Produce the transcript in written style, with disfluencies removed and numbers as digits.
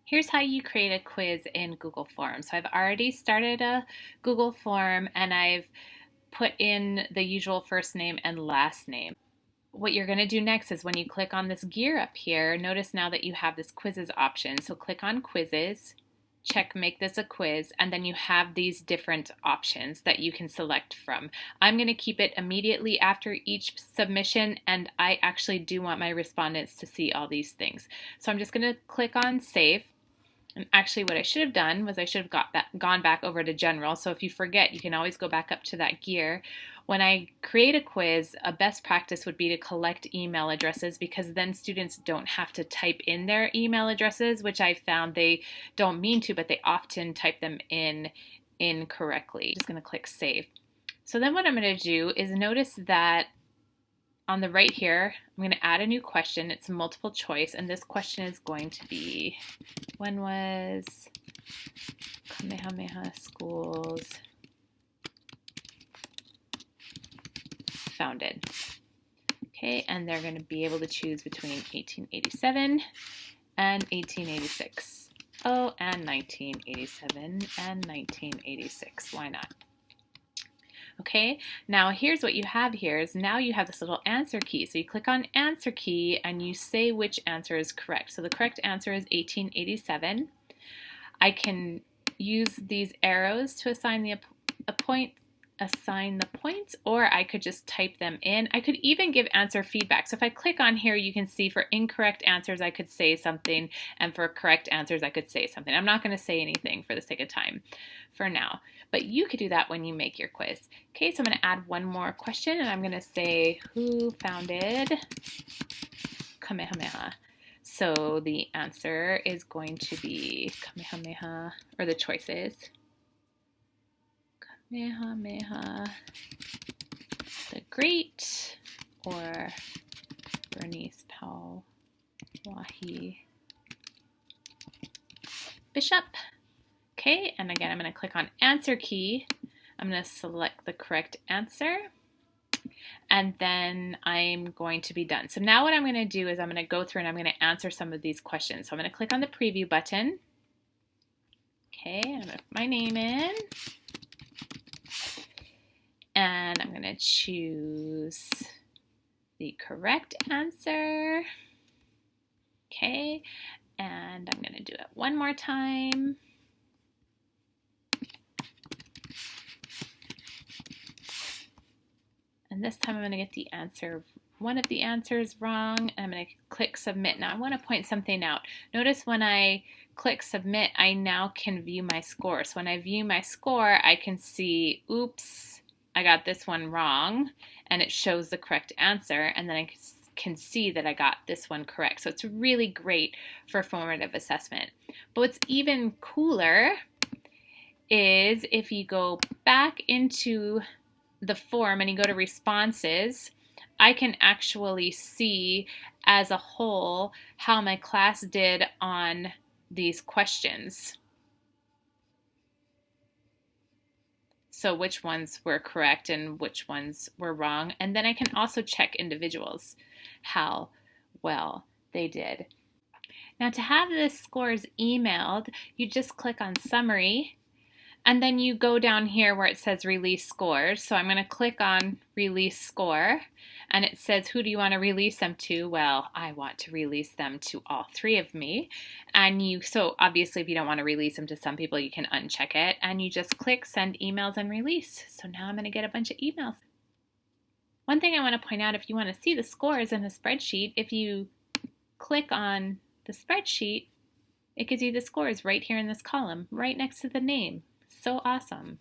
Here's how you create a quiz in Google Forms. So I've already started a Google form and I've put in the usual first name and last name. What you're going to do next is when you click on this gear up here, notice now that you have this quizzes option. So click on quizzes, check make this a quiz, and then you have these different options that you can select from. I'm going to keep it immediately after each submission, and I actually do want my respondents to see all these things. So I'm just going to click on save. And actually what I should have done was I should have gone back over to general. So if you forget, you can always go back up to that gear. When I create a quiz, a best practice would be to collect email addresses, because then students don't have to type in their email addresses, which I found they don't mean to, but they often type them in incorrectly. Just going to click save. So then what I'm going to do is notice that on the right here, I'm going to add a new question. It's multiple choice, and this question is going to be, when was Kamehameha Schools founded? Okay, and they're going to be able to choose between 1887 and 1886. Oh, and 1987 and 1986. Why not? Okay, now here's what you have here is now you have this little answer key. So you click on answer key and you say which answer is correct. So the correct answer is 1887. I can use these arrows to assign the points, or I could just type them in. I could even give answer feedback. So if I click on here, you can see for incorrect answers I could say something, and for correct answers I could say something. I'm not going to say anything for the sake of time for now, but you could do that when you make your quiz. Okay, so I'm going to add one more question, and I'm going to say, who founded Kamehameha? So the answer is going to be Kamehameha, or the choices. Kamehameha the Great, or Bernice Pauahi Bishop. Okay, and again, I'm going to click on answer key. I'm going to select the correct answer, and then I'm going to be done. So now what I'm going to do is I'm going to go through and I'm going to answer some of these questions. So I'm going to click on the preview button. Okay, I'm going to put my name in. And I'm going to choose the correct answer. Okay, and I'm going to do it one more time. And this time I'm going to get the answer, one of the answers wrong, and I'm going to click submit. Now I want to point something out. Notice when I click submit, I now can view my score. So when I view my score, I can see, oops, I got this one wrong, and it shows the correct answer, and then I can see that I got this one correct. So it's really great for formative assessment. But what's even cooler is if you go back into the form and you go to responses, I can actually see as a whole how my class did on these questions. So which ones were correct and which ones were wrong. And then I can also check individuals, how well they did. Now to have the scores emailed, you just click on summary, and then you go down here where it says release scores. So I'm going to click on release score, and it says, who do you want to release them to? Well, I want to release them to all three of me. And so obviously if you don't want to release them to some people, you can uncheck it, and you just click send emails and release. So now I'm going to get a bunch of emails. One thing I want to point out, if you want to see the scores in a spreadsheet, if you click on the spreadsheet, it gives you the scores right here in this column, right next to the name. So awesome.